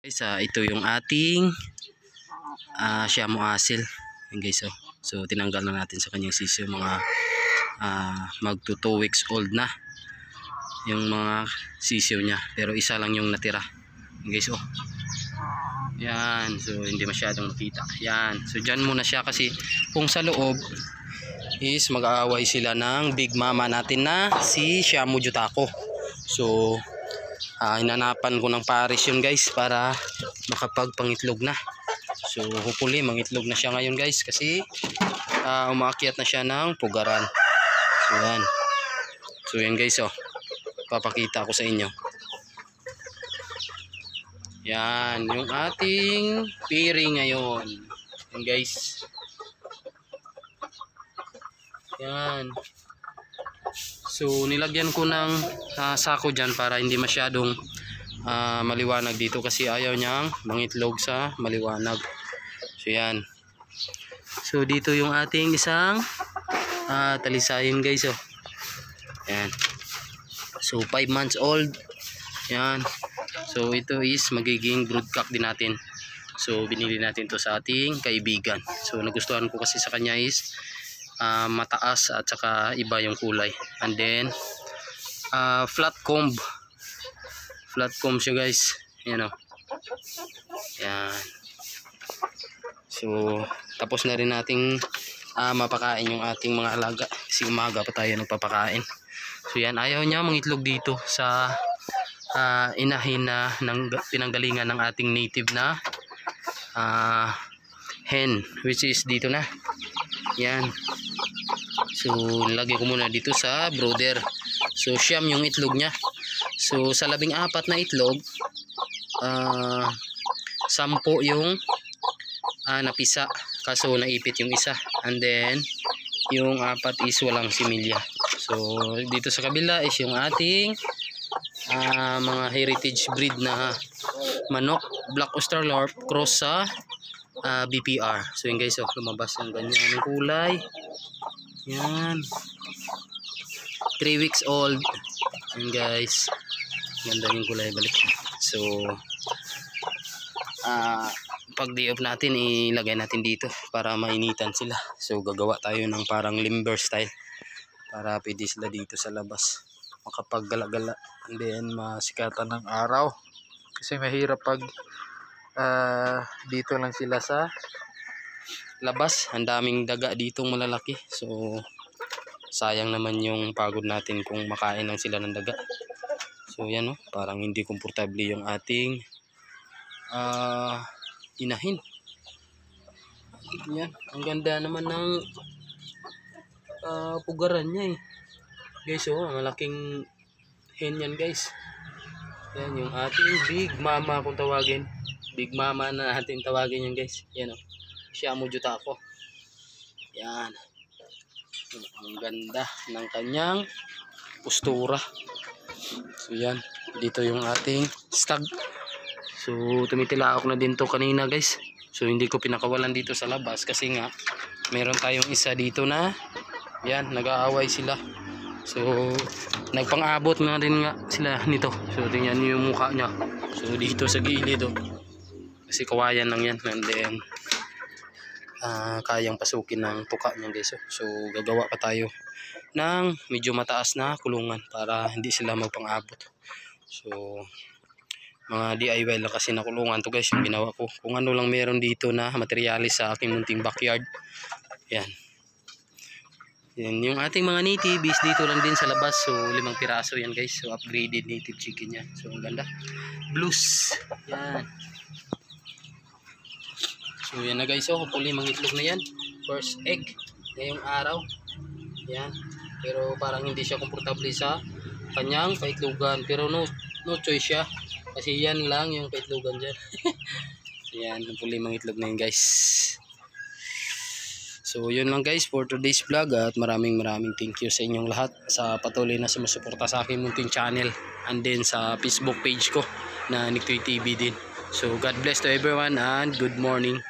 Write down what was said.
Guys, ito yung ating Siamo Asil. Yan guys, so tinanggal na natin sa kanyang sisiyo, mga magto 2 weeks old na yung mga sisiyo niya, pero isa lang yung natira. Yan guys, yan, so hindi masyadong makita. Yan, so dyan muna siya kasi kung sa loob is mag-aaway sila ng big mama natin na si Siamo Jutako. So hinanapan ko ng pares yun guys para makapagpangitlog na. So hopefully mangitlog na siya ngayon guys, kasi umaakyat na siya ng pugaran. So yan, so yan guys, papakita ko sa inyo. Yan yung ating piri ngayon. Yan guys, yan. So nilagyan ko ng sako dyan para hindi masyadong maliwanag dito, kasi ayaw niyang mangitlog sa maliwanag. So yan, so dito yung ating isang talisayin guys, yan. So 5 months old. Yan, so ito is magiging broodcock din natin. So binili natin to sa ating kaibigan. So nagustuhan ko kasi sa kanya is mataas at saka iba yung kulay, and then flat comb siya guys, yan yan. So tapos na rin nating mapakain yung ating mga alaga, kasi umaga pa tayo nagpapakain. So yan, ayaw niya mangitlog dito sa inahin na ng pinanggalingan ng ating native na hen, which is dito na. Yan, so lagay ko muna dito sa brooder. So siyam yung itlog niya. So sa 14 na itlog, 10 yung napisa, kaso naipit yung isa, and then yung 4 is walang similya. So dito sa kabila is yung ating mga heritage breed na manok, Black Australorp cross sa BPR. So yun guys, lumabas yung ganyan yung kulay. Yan, 3 weeks old. Yan guys, ganda yung kulay, balik. So pag di-off natin, ilagay natin dito para mainitan sila. So gagawa tayo ng parang limber style para pwede sila dito sa labas makapaggala-gala, and then masikatan ng araw, kasi mahirap pag dito lang sila sa labas. Ang daming daga ditong malalaki, so sayang naman yung pagod natin kung makain lang sila ng daga. So yan, parang hindi komportable yung ating inahin. Yan, ang ganda naman ng pugaran niya guys, malaking hen yan guys. Yan yung ating big mama, kung tawagin big mama na natin tawagin yan guys. Yan, Siamo Jutako. Yan, ang ganda ng kanyang postura. So yan, dito yung ating stag. So tumitilaok na din to kanina guys. So hindi ko pinakawalan dito sa labas kasi nga meron tayong isa dito na yan, nag-aaway sila. So nagpang-abot nga rin nga sila nito. So tingnan niyo yung mukha niya. So dito sa gilid, kasi kawayan lang yan, and then kayang pasukin ng tuka niya guys. So gagawa pa tayo ng medyo mataas na kulungan para hindi sila magpang-abot. So mga DIY lang kasi na kulungan to guys yung ginawa ko, kung ano lang meron dito na materialis sa aking munting backyard. Yan, yan yung ating mga native is dito lang din sa labas. So 5 piraso yan guys. So upgraded native chicken yan. So ang ganda, blues. Yan, so yan na guys, hopefully mangitlog na yan. First egg ngayong araw. Yan, pero parang hindi siya komportable sa kanyang paitlogan, pero no choice siya, kasi yan lang yung paitlogan dyan. Yan, hopefully mangitlog na yan guys. So yun lang guys for today's vlog, at maraming thank you sa inyong lahat sa patuloy na sumusuporta sa aking munting channel, and then sa Facebook page ko na Niktoy TV din. So God bless to everyone and good morning.